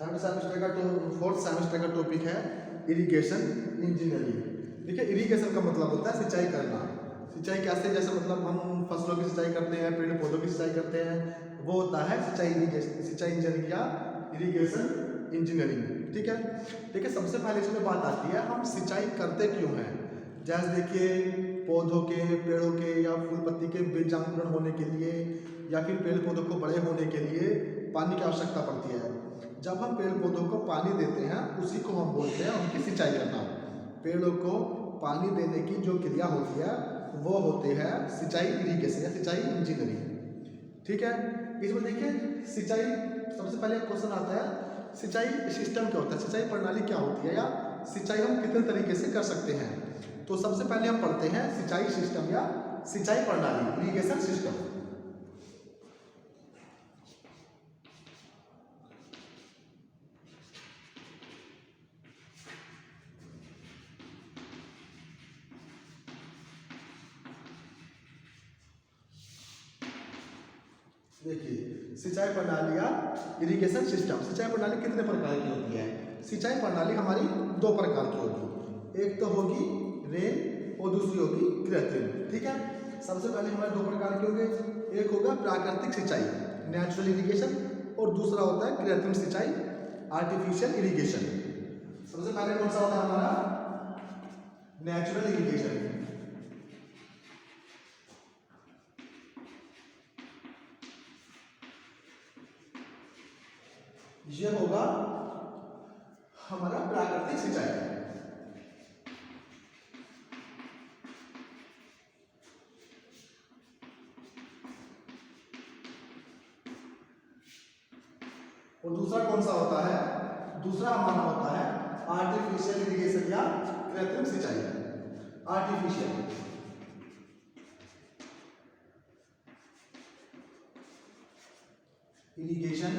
Third semester का fourth semester का topic है इरिगेशन इंजीनियरिंग। देखिए इरिगेशन का मतलब होता है सिंचाई करना। सिंचाई कैसे, जैसे मतलब हम फसलों की सिंचाई करते हैं, पेड़ पौधों की सिंचाई करते हैं, वो होता है सिंचाई इंजीनियरिंग या इरिगेशन इंजीनियरिंग। ठीक है। देखिए सबसे पहले इसमें बात आती है हम सिंचाई करते क्यों हैं। जैसे देखिए पौधों के, पेड़ों के या फूल पत्ती के बीजांकुरण होने के लिए या फिर पेड़ पौधों को बड़े होने के लिए पानी की आवश्यकता पड़ती है। जब हम पेड़ पौधों को पानी देते हैं उसी को हम बोलते हैं उनकी सिंचाई करना। पेड़ों को पानी देने की जो क्रिया होती है वो होती है सिंचाई इरिगेशन या सिंचाई इंजीनियरिंग। ठीक है। इसमें देखिए सिंचाई, सबसे पहले क्वेश्चन आता है सिंचाई सिस्टम क्या होता है, सिंचाई प्रणाली क्या होती है, या सिंचाई हम कितने तरीके से कर सकते हैं। तो सबसे पहले हम पढ़ते हैं सिंचाई सिस्टम या सिंचाई प्रणाली, इरिगेशन सिस्टम। देखिए सिंचाई प्रणाली या इरिगेशन सिस्टम। सिंचाई प्रणाली कितने प्रकार की होती है। सिंचाई प्रणाली हमारी दो प्रकार की होगी, एक तो होगी रेन और दूसरी होगी कृत्रिम। ठीक है। सबसे पहले हमारे दो प्रकार के होंगे, एक होगा प्राकृतिक सिंचाई नेचुरल इरिगेशन और दूसरा होता है कृत्रिम सिंचाई आर्टिफिशियल इरिगेशन। सबसे पहले कौन सा होता है हमारा नेचुरल इरिगेशन। ये होगा हमारा प्राकृतिक सिंचाई। और दूसरा कौन सा होता है, दूसरा हमारा होता है आर्टिफिशियल इरिगेशन या कृत्रिम सिंचाई। आर्टिफिशियल इरिगेशन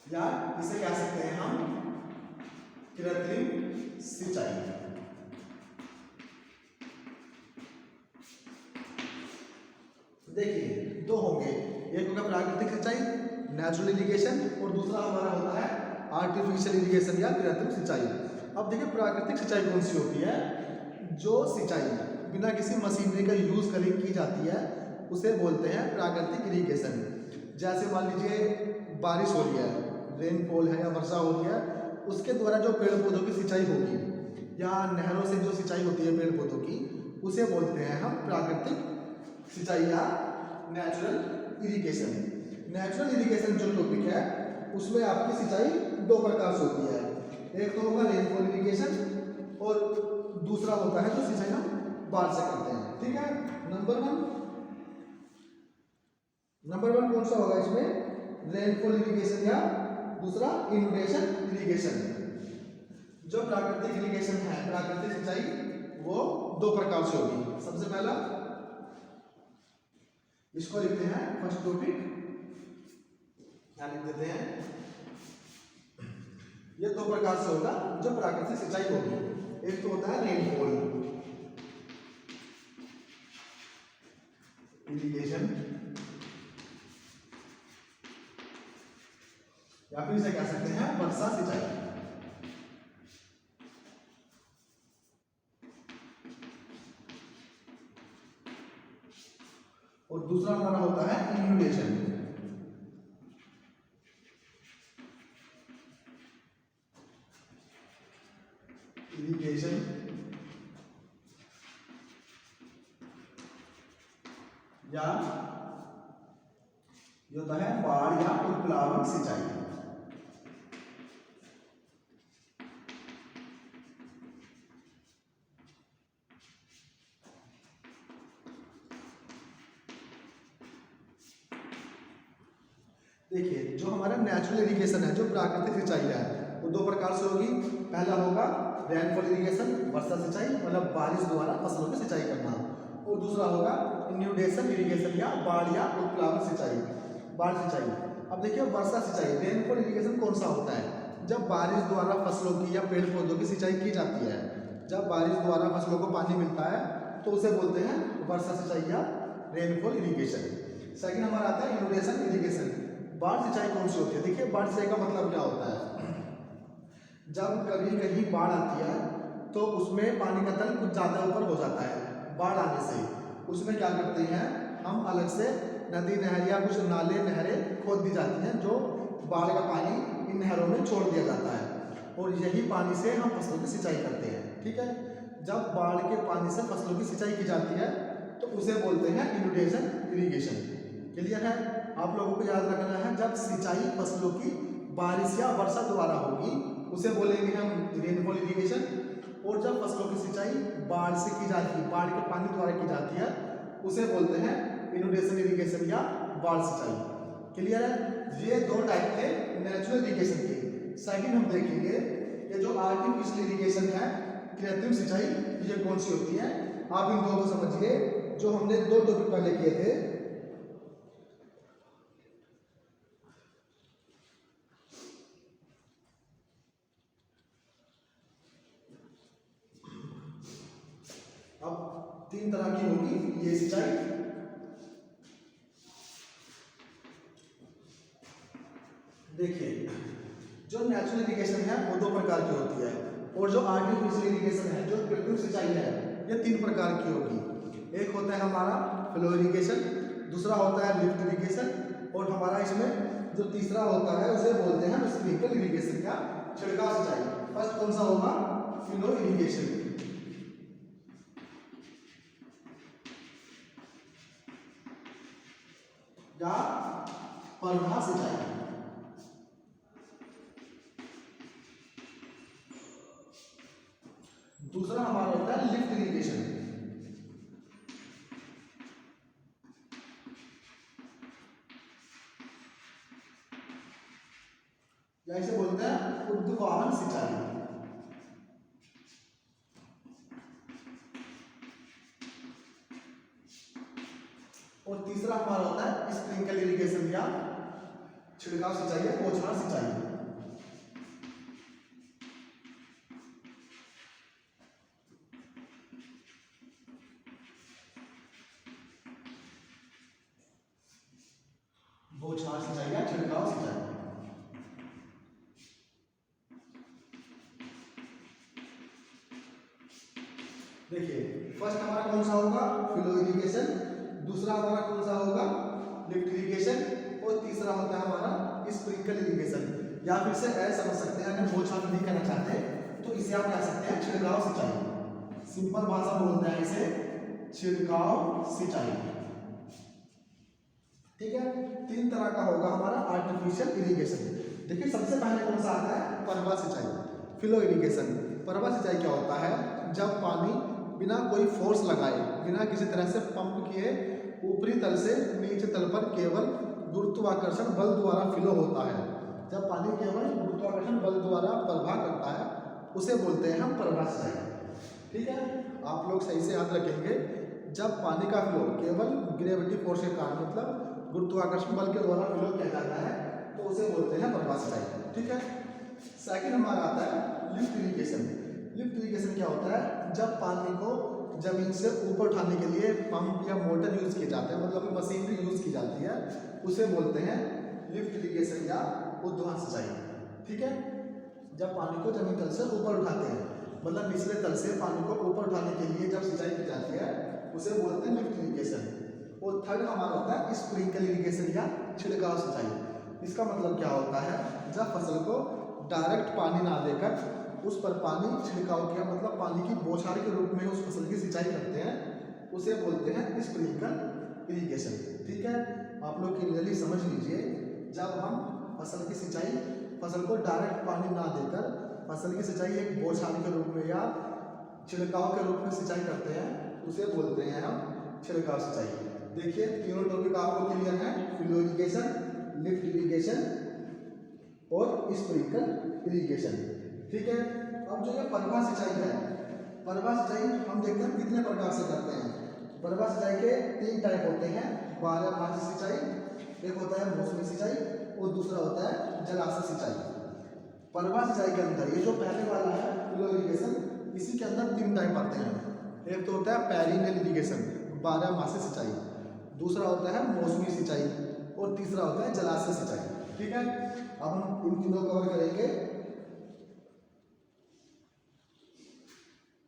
या इसे कह सकते हैं हम कृत्रिम सिंचाई। देखिए दो होंगे, एक होगा प्राकृतिक सिंचाई नेचुरल इरिगेशन और दूसरा हमारा होता है आर्टिफिशियल इरिगेशन या कृत्रिम सिंचाई। अब देखिए प्राकृतिक सिंचाई कौन सी होती है, जो सिंचाई बिना किसी मशीनरी का यूज कर की जाती है उसे बोलते हैं प्राकृतिक इरिगेशन। जैसे मान लीजिए बारिश हो रही है, रेनफॉल है या वर्षा हो रही है, उसके द्वारा जो पेड़ पौधों की सिंचाई होगी या नहरों से जो सिंचाई होती है पेड़ पौधों की, उसे बोलते हैं हम प्राकृतिक सिंचाई या नेचुरल इरिगेशन। नेचुरल इरिगेशन जो टॉपिक है उसमें आपकी सिंचाई दो प्रकार से होती है, एक तो होगा रेनफॉल इरिगेशन और दूसरा होता है जो सिंचाई हम बाढ़ से करते हैं। ठीक है। नंबर वन कौन सा होगा इसमें, रेनफॉल इरिगेशन या दूसरा इनंडेशन इरिगेशन। जो प्राकृतिक इरिगेशन है, प्राकृतिक सिंचाई, वो दो प्रकार से होगी। सबसे पहला इसको लिखते हैं फर्स्ट टॉपिक, क्या लिख देते हैं, ये दो प्रकार से होगा जो प्राकृतिक सिंचाई होगी। एक तो होता है रेनफॉल इरिगेशन या फिर इसे कह सकते हैं वर्षा सिंचाई। और दूसरा हमारा होता है इन्यूंडेशन इरिगेशन या ये होता है बाढ़ या उत्प्लावन सिंचाई। देखिए जो हमारा नेचुरल इरिगेशन है, जो प्राकृतिक सिंचाई है, वो दो प्रकार से होगी। पहला होगा रेनफॉल इरिगेशन वर्षा सिंचाई, मतलब बारिश द्वारा फसलों की सिंचाई करना, और दूसरा होगा इन्यूंडेशन इरिगेशन या बाढ़ या उत्प्लावन सिंचाई, बाढ़ सिंचाई। अब देखिए वर्षा सिंचाई रेनफॉल इरिगेशन कौन सा होता है, जब बारिश द्वारा फसलों की या पेड़ पौधों की सिंचाई की जाती है, जब बारिश द्वारा फसलों को पानी मिलता है तो उसे बोलते हैं वर्षा सिंचाई या रेनफॉल इरिगेशन। सेकंड हमारा आता है इनुडेशन इरिगेशन। बाढ़ सिंचाई कौन सी होती है? देखिए बाढ़ सिंचाई का मतलब क्या होता है, जब कभी कहीं बाढ़ आती है तो उसमें पानी का तल कुछ ज़्यादा ऊपर हो जाता है, बाढ़ आने से उसमें क्या करते हैं हम अलग से नदी नहर या कुछ नाले नहरें खोद दी जाती हैं, जो बाढ़ का पानी इन नहरों में छोड़ दिया जाता है और यही पानी से हम फसलों की सिंचाई करते हैं। ठीक है, जब बाढ़ के पानी से फसलों की सिंचाई की जाती है तो उसे बोलते हैं इनुडेशन इरिगेशन। क्लियर है? आप लोगों को याद रखना है, जब सिंचाई फसलों की बारिश या वर्षा द्वारा होगी उसे बोलेंगे हम रेनफॉल इरिगेशन, और जब फसलों की सिंचाई बाढ़ से की जाती है, बाढ़ के पानी द्वारा की जाती है, उसे बोलते हैं इनुडेशन इरिगेशन या बाढ़ सिंचाई। क्लियर है? ये दो टाइप थे नेचुरल इरिगेशन के। सेकंड हम देखेंगे ये जो आर्टिफिशियल इरिगेशन है, कृत्रिम सिंचाई, ये कौन सी होती है। आप इन दो को समझिए, जो हमने दो टॉपिक पहले किए थे, अब तीन तरह की होगी ये सिंचाई। देखिए जो नेचुरल इरिगेशन है वो दो प्रकार की होती है, और जो आर्टिफिशियल इरिगेशन है, जो कृत्रिम सिंचाई है, ये तीन प्रकार की होगी। एक होता है हमारा फ्लो इरिगेशन, दूसरा होता है लिफ्ट इरिगेशन, और हमारा इसमें जो तीसरा होता है उसे बोलते हैं स्प्रिंकल इरिगेशन या छिड़काव सिंचाई। फर्स्ट कौन सा होगा? फ्लो इरिगेशन या प्रवाह सिंचाई। दूसरा हमारा होता है लिफ्ट इरिगेशन, या इसे बोलते हैं ऊर्ध्वाधर सिंचाई। और तीसरा हमारा होता है स्प्रिंकल इरिगेशन या छिड़काव सिंचाई या बौछार सिंचाई। बौछार सिंचाई या छिड़काव सिंचाई। देखिए फर्स्ट हमारा कौन सा होगा? फ्लो इरिगेशन, दूसरा हमारा कौन सा होगा? लिफ्ट इरिगेशन, और तीसरा होता है हमारा स्प्रिंकल इरिगेशन, या फिर से ऐसे समझ सकते हैं, अगर बौछार नहीं कहना चाहते तो इसे आप कह सकते हैं छिड़काव सिंचाई। सिंपल भाषा बोलते हैं इसे छिड़काव सिंचाई। ठीक है, तीन तरह का होगा हमारा आर्टिफिशियल इरिगेशन। देखिए सबसे पहले कौन सा आता है? प्रवाह सिंचाई, फ्लो इरिगेशन। प्रवाह सिंचाई क्या होता है? जब पानी बिना कोई फोर्स लगाए, बिना किसी तरह से पंप किए ऊपरी तल से नीचे तल पर केवल गुरुत्वाकर्षण बल द्वारा फ्लो होता है। जब पानी केवल गुरुत्वाकर्षण बल द्वारा प्रवाह करता है उसे बोलते हैं हम प्रवाह सिंचाई। ठीक है, आप लोग सही से याद रखेंगे, जब पानी का फ्लो केवल ग्रेविटी फोर्स के कारण, मतलब गुरुत्वाकर्षण बल के द्वारा फ्लो किया जाता है, तो उसे बोलते हैं प्रवाह सिंचाई। ठीक है, सेकंड हमारा आता है लिफ्ट इरिगेशन। लिफ्ट इरिगेशन क्या होता है? जब पानी को जमीन से ऊपर उठाने के लिए पंप या मोटर यूज किए जाते हैं, मतलब मशीनरी यूज की जाती है, उसे बोलते हैं लिफ्ट इरिगेशन या ऊर्ध्वाधर सिंचाई। ठीक है, जब पानी को जमीन तल से ऊपर उठाते हैं, मतलब निचले तल से पानी को ऊपर उठाने के लिए जब सिंचाई की जाती है उसे बोलते हैं लिफ्ट इरिगेशन। और थर्ड हमारा होता है स्प्रिंकल इरिगेशन या छिड़काव सिंचाई। इसका मतलब क्या होता है? जब फसल को डायरेक्ट पानी ना देकर उस पर पानी छिड़काव किया, मतलब पानी की बौछार के रूप में उस फसल की सिंचाई करते हैं, उसे बोलते हैं स्प्रिंकल इरिगेशन। ठीक है, आप लोग क्लियरली समझ लीजिए, जब हम फसल की सिंचाई, फसल को डायरेक्ट पानी ना देकर फसल की सिंचाई एक बौछार के रूप में या छिड़काव के रूप में सिंचाई करते हैं, उसे बोलते हैं हम छिड़काव सिंचाई। देखिए तीनों टॉपिक आपको क्लियर है, फ्लो इरिगेशन, लिफ्ट इरिगेशन और स्प्रिंकल इरिगेशन। ठीक है, अब जो ये प्रवाह सिंचाई है, प्रवाह सिंचाई हम देखते हैं कितने प्रकार से करते हैं। प्रवाह सिंचाई के तीन टाइप होते हैं, बारहमासी सिंचाई, एक होता है मौसमी सिंचाई और दूसरा होता है जलाशय सिंचाई। प्रवाह सिंचाई के अंदर ये जो पहले वाला है फ्लो इरिगेशन, इसी के अंदर तीन टाइप आते हैं। एक तो होता है पेरिनियल इरिगेशन, बारहमासी सिंचाई, दूसरा होता है मौसमी सिंचाई और तीसरा होता है जलाशय सिंचाई। ठीक है, अब हम इन तीनों कवर करेंगे।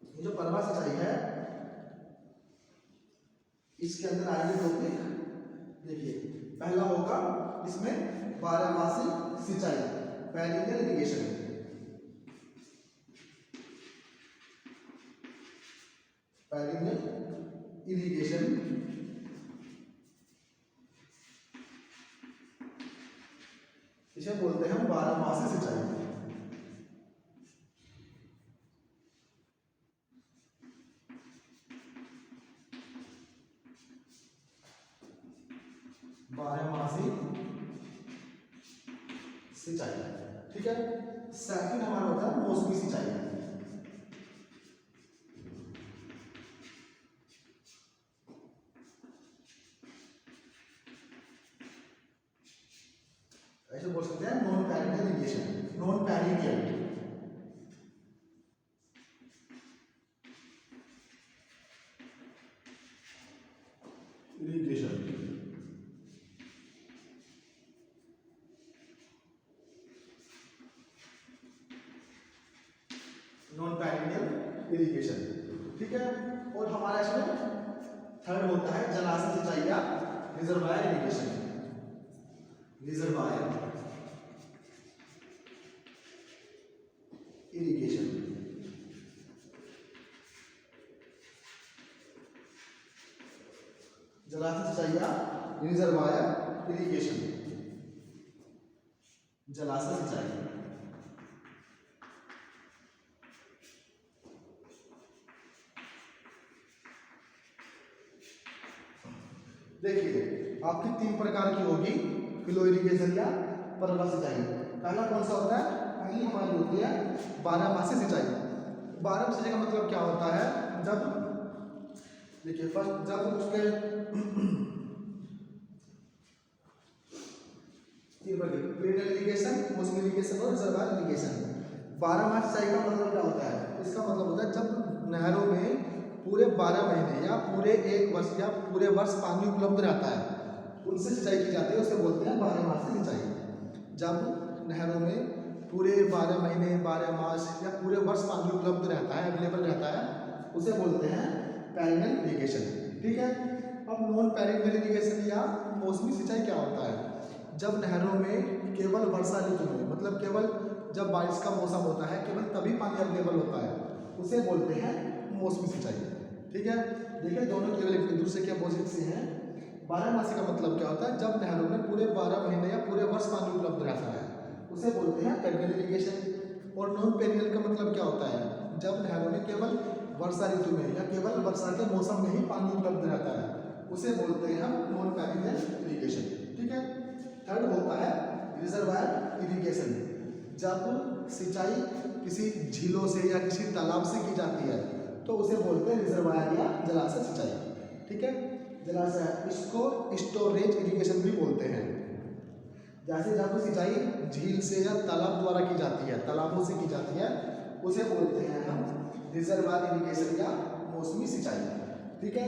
ये जो परवा सिंचाई है इसके अंदर आएंगे टॉपिक। देखिए पहला होगा इसमें बारहमासी सिंचाई, पेरिनियल इरिगेशन। पेरिनियल इरिगेशन इसे बोलते हैं हम बारहमासी सिंचाई। बारहमासी सिंचाई। ठीक है, सेकंड हमारा होता है मौसमी सिंचाई। ऐसे बोल सकते हैं non perennial irrigation. Non perennial irrigation non perennial irrigation. ठीक है, और हमारा इसमें थर्ड होता है जलाशय सिंचाई या रिजर्वायर इरिगेशन। रिजर्वायर इरिगेशन जलाशय सिंचाई या रिजर्वायर इरिगेशन। जलाशय सिंचाई देखिए आपकी तीन प्रकार की होगी, फ्लो इरिगेशन या परवा सिंचाई। पहला कौन सा होता है? पहली हमारी होती है बारहमासी सिंचाई। बारहमासी सिंचाई का मतलब क्या होता है? जब देखिए फर्स्ट जब उसके पेरिनियल इरिगेशन, मौसमी इरिगेशन और रिजर्वायर इरिगेशन। बारहमासी सिंचाई का मतलब क्या होता है? इसका मतलब होता है जब नहरों में पूरे 12 महीने या पूरे एक वर्ष या पूरे वर्ष पानी उपलब्ध रहता है, उनसे सिंचाई की जाती है, उसे बोलते हैं बारहमासी सिंचाई। जब नहरों में पूरे 12 महीने 12 मास या पूरे वर्ष पानी उपलब्ध रहता है, अवेलेबल रहता है, उसे बोलते हैं पेरिनियल इरिगेशन। ठीक है, अब नॉन पेरिनियल इरिगेशन या मौसमी सिंचाई क्या होता है? जब नहरों में केवल वर्षा ऋतु में, मतलब केवल जब बारिश का मौसम होता है, केवल तभी पानी अवेलेबल होता है, उसे बोलते हैं मौसमी सिंचाई। ठीक है, देखिए दोनों केवल एक दूसरे के अपोजिट से हैं। बारहमासी का मतलब क्या होता है? जब नहरों में पूरे 12 महीने या पूरे वर्ष पानी उपलब्ध रहता है, उसे बोलते हैं पेरिनियल इरिगेशन। और नॉन पेरिनियल का मतलब क्या होता है? जब नहरों में केवल वर्षा ऋतु में या केवल वर्षा के मौसम में ही पानी उपलब्ध रहता है, उसे बोलते हैं हम नॉन पेरिनियल इरिगेशन। ठीक है, थर्ड होता है रिजर्वायर इरिगेशन। जब सिंचाई किसी झीलों से या किसी तालाब से की जाती है तो उसे बोलते हैं रिजर्वायर या जलाशय सिंचाई। ठीक है, जलाशय, इसको स्टोरेज इरिगेशन भी बोलते हैं। जैसे जब सिंचाई झील से या तालाब द्वारा की जाती है, तालाबों से की जाती है, उसे बोलते हैं हम रिजर्वायर इरिगेशन या मौसमी सिंचाई। ठीक है,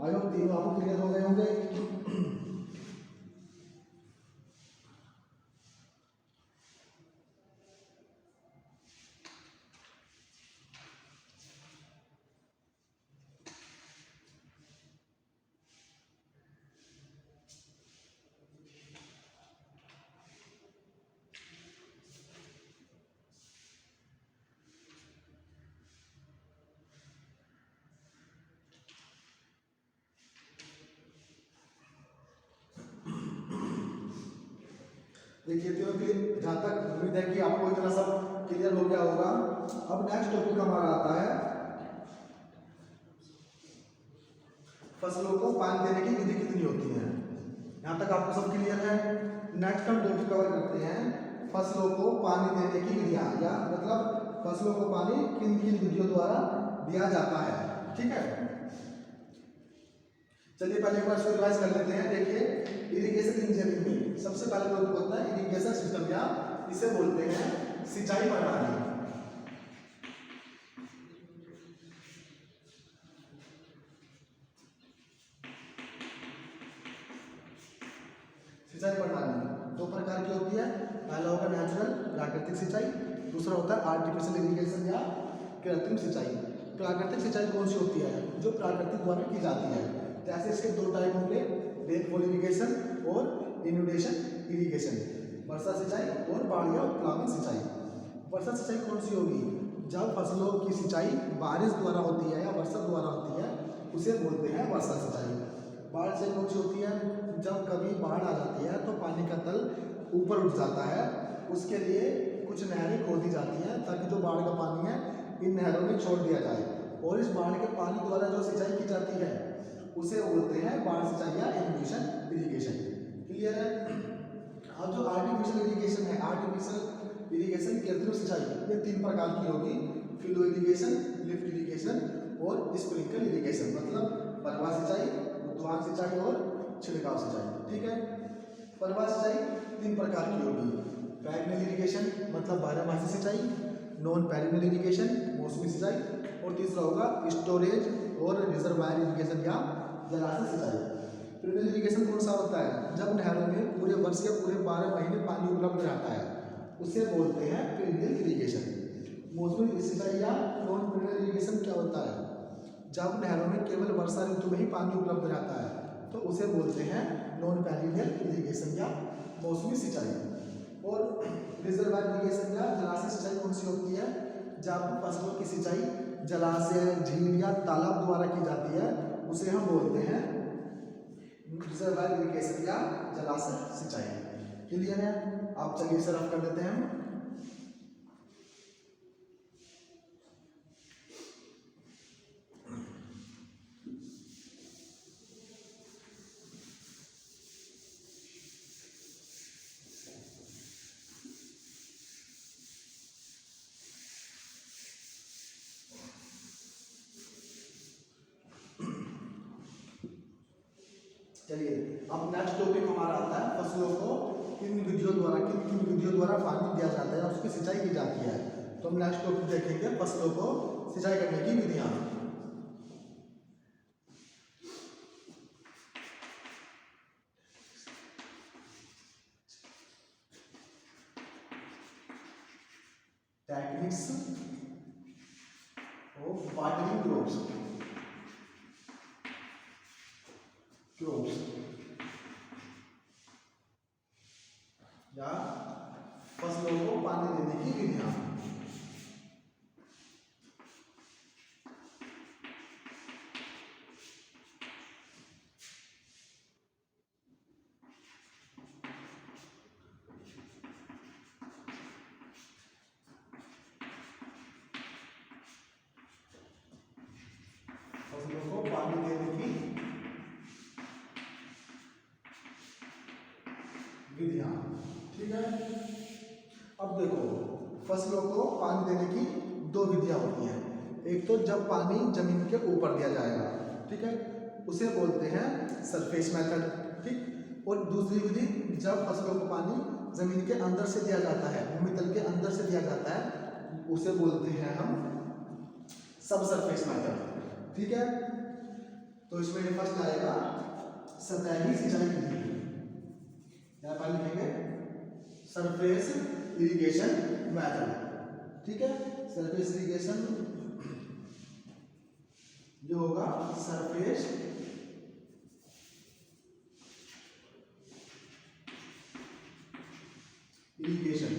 आई होप तीनों आपको क्लियर हो गए होंगे। देखिए तीनों के जहाँ तक उम्मीद है कि आपको इतना सब क्लियर हो गया होगा। अब नेक्स्ट टॉपिक हमारा आता है फसलों को पानी देने की विधि कितनी होती है। यहाँ तक आपको सब क्लियर है। नेक्स्ट हम टॉपिक कवर करते हैं फसलों को पानी देने की विधियाँ, या मतलब फसलों को पानी किन किन विधियों द्वारा दिया जाता है। ठीक है, चलिए पहले एक बार इसको रिवाइज कर लेते हैं। देखिए इरिगेशन इंजीनियरिंग में सबसे पहले टॉपिक होता है इरिगेशन सिस्टम, या इसे बोलते हैं सिंचाई प्रणाली। सिंचाई प्रणाली दो प्रकार की होती है। पहला होगा नेचुरल प्राकृतिक सिंचाई, दूसरा होता है आर्टिफिशियल इरिगेशन या कृत्रिम सिंचाई। प्राकृतिक सिंचाई कौन सी होती है? जो प्राकृतिक द्वारा की जाती है। जैसे इसके दो टाइप होंगे, रेनफॉल इरिगेशन और इनुडेशन इरिगेशन, वर्षा सिंचाई और बाढ़ या प्लाविंग सिंचाई। वर्षा सिंचाई कौन सी होगी? जब फसलों की सिंचाई बारिश द्वारा होती है या वर्षा द्वारा होती है, उसे बोलते हैं वर्षा सिंचाई। बाढ़ सिंचाई कौन सी होती है? जब कभी बाढ़ आ जाती है तो पानी का तल ऊपर उठ जाता है, उसके लिए कुछ नहरें खोदी जाती हैं ताकि जो बाढ़ का पानी है इन नहरों में छोड़ दिया जाए, और इस बाढ़ के पानी द्वारा जो सिंचाई की जाती है उसे बोलते हैं बाढ़ सिंचाई या इरिगेशन इरिगेशन। क्लियर है? अब जो आर्टिफिशियल इरिगेशन है, आर्टिफिशियल इरिगेशन कृत्रिम सिंचाई, ये तीन प्रकार की होगी, फ्लो इरिगेशन, लिफ्ट इरिगेशन और स्प्रिंकल इरिगेशन। मतलब प्रवाह सिंचाई, उद्वान सिंचाई और छिड़काव सिंचाई। ठीक है? प्रवाह सिंचाई तीन प्रकार की होगी, पेरिनल इरिगेशन मतलब बारहमासी सिंचाई, नॉन पेरिनल इरिगेशन मौसमी सिंचाई, और तीसरा होगा स्टोरेज और रिजर्वायर इरिगेशन या जलाशय सिंचाई। पेरिनल इरिगेशन कौन सा होता है? जब नहरों में पूरे वर्ष या पूरे 12 महीने पानी उपलब्ध रहता है, उसे बोलते हैं पेरिनल इरिगेशन। मौसमी सिंचाई या नॉन पेरिनल इरिगेशन क्या होता है? जब नहरों में केवल वर्षा ऋतु में ही पानी उपलब्ध रहता है तो उसे बोलते हैं नॉन पेरिनल इरिगेशन या मौसमी सिंचाई। और रिजर्वायर इरिगेशन या जलाशय सिंचाई कौन सी होती है? जब फसलों की सिंचाई जलाशय, झील या तालाब द्वारा की जाती है, उसे हम बोलते हैं रिजर्वायर इरिगेशन या जलाशय सिंचाई। क्लियर है? आप चलिए इसे रफ कर देते हैं। चलिए अब नेक्स्ट टॉपिक हमारा आता है फसलों को किन विधियों द्वारा पानी दिया जाता है, उसकी सिंचाई की जाती है। तो हम नेक्स्ट टॉपिक देखेंगे फसलों को सिंचाई करने की विधियां। टेक्निक्स ऑफ वाटरिंग क्रॉप्स या फसलों को पानी देने की विधियां। फसलों को पानी देने की विधियां। ठीक है? अब देखो, फसलों को पानी देने की दो विधियां होती हैं। एक तो जब पानी जमीन के ऊपर दिया जाएगा, ठीक है, उसे बोलते हैं सरफेस मेथड। ठीक? और दूसरी विधि जब फसलों को पानी जमीन के अंदर से दिया जाता है, भूमि तल के अंदर से दिया जाता है, उसे बोलते हैं हम सब सरफेस मेथड। ठीक है? तो इसमें फर्स्ट आएगा सतही सिंचाई विधि, या पहले लिखेंगे सरफेस इरिगेशन मेथड। ठीक है? सरफेस इरिगेशन जो होगा सरफेस इरिगेशन,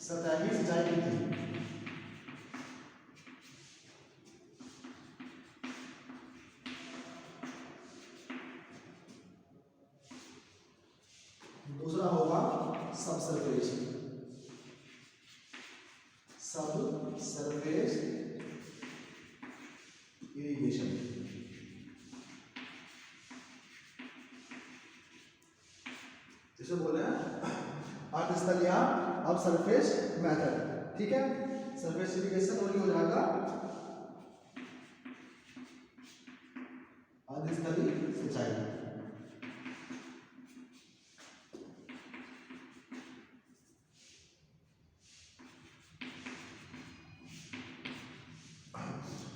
सतही सिंचाई विधि। दूसरा होगा सब सरफेस इरिगेशन। जिसे बोले अर्धस्थल या अब सरफेस मेथड। ठीक है? सरफेस इरिगेशन और ये हो जाएगा अर्धस्थलीय सिंचाई।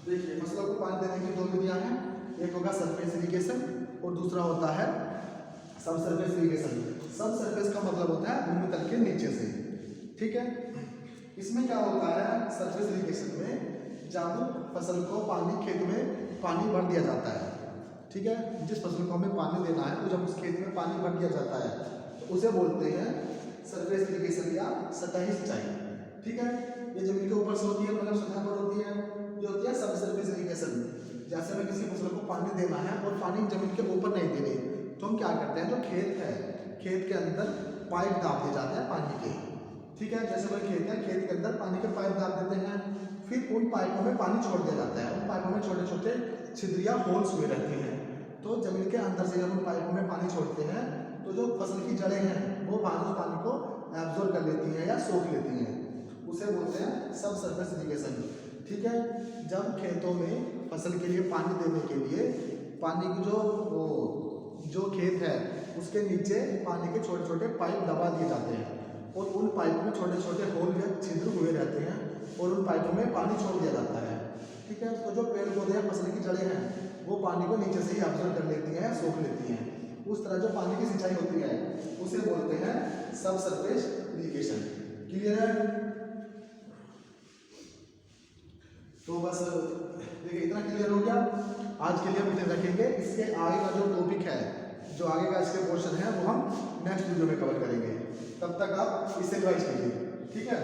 देखिए, फसलों को पानी देने की दो विधियां हैं, एक होगा सरफेस इरिगेशन और दूसरा होता है सब सरफेस इरिगेशन। सब सरफेस का मतलब होता है भूमि तल के नीचे से, ठीक है। इसमें क्या होता है, सरफेस इरिगेशन में जब फसल को पानी, खेत में पानी भर दिया जाता है, ठीक है, जिस फसल को हमें पानी देना है तो जब उस खेत में पानी भर दिया जाता है तो उसे बोलते हैं सरफेस इरिगेशन या सतही सिंचाई, ठीक है। ये जमीन के ऊपर से होती है, मतलब सतह पर होती है, ये होती है सब सरफेस इरिगेशन। जैसे हमें किसी फसल को पानी देना है और पानी जमीन के ऊपर नहीं देनी, तो हम क्या करते हैं, जो खेत है, खेत के अंदर पाइप दाब दिए जाते हैं पानी के, ठीक है। जैसे कोई खेत है, खेत के अंदर पानी के पाइप दाब देते हैं, फिर उन पाइपों में पानी छोड़ दिया जाता है। उन पाइपों में छोटे छोटे छिद्र या होल्स हुए रहते हैं, तो जमीन के अंदर से जब उन पाइपों में पानी छोड़ते हैं तो जो फसल की जड़ें हैं वो उस पानी को एब्जॉर्ब कर लेती हैं या सोख लेती हैं, उसे बोलते हैं सब सरफेस इरिगेशन, ठीक है। जब खेतों में फसल के लिए पानी देने के लिए पानी की जो खेत है उसके नीचे पानी के छोटे छोटे पाइप दबा दिए जाते हैं और उन पाइपों में छोटे छोटे होल या छिद्र हुए रहते हैं और उन पाइपों में पानी छोड़ दिया जाता है, ठीक है। तो जो पेड़ पौधे हैं, फसल की जड़ें हैं, वो पानी को नीचे से ही एब्जॉर्ब कर लेती हैं, सोख लेती हैं। उस तरह जो पानी की सिंचाई होती है उसे बोलते हैं सब सरफेस इरिगेशन। क्लियर है? तो बस देखिए इतना क्लियर हो गया। आज के लिए हम इतना रखेंगे। इसके आगे का जो टॉपिक है, जो आगे का इसके पोर्शन है, वो हम नेक्स्ट वीडियो में कवर करेंगे। तब तक आप इसे रिवाइज कीजिए, ठीक है।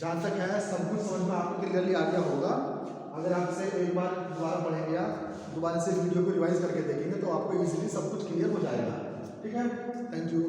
जहाँ तक है सब कुछ समझ में आपको क्लियरली आ गया होगा। अगर आप इसे एक बार दोबारा पढ़ेंगे या दोबारा से वीडियो को रिवाइज करके देखेंगे तो आपको इजीली सब कुछ क्लियर हो जाएगा, ठीक है। Thank you.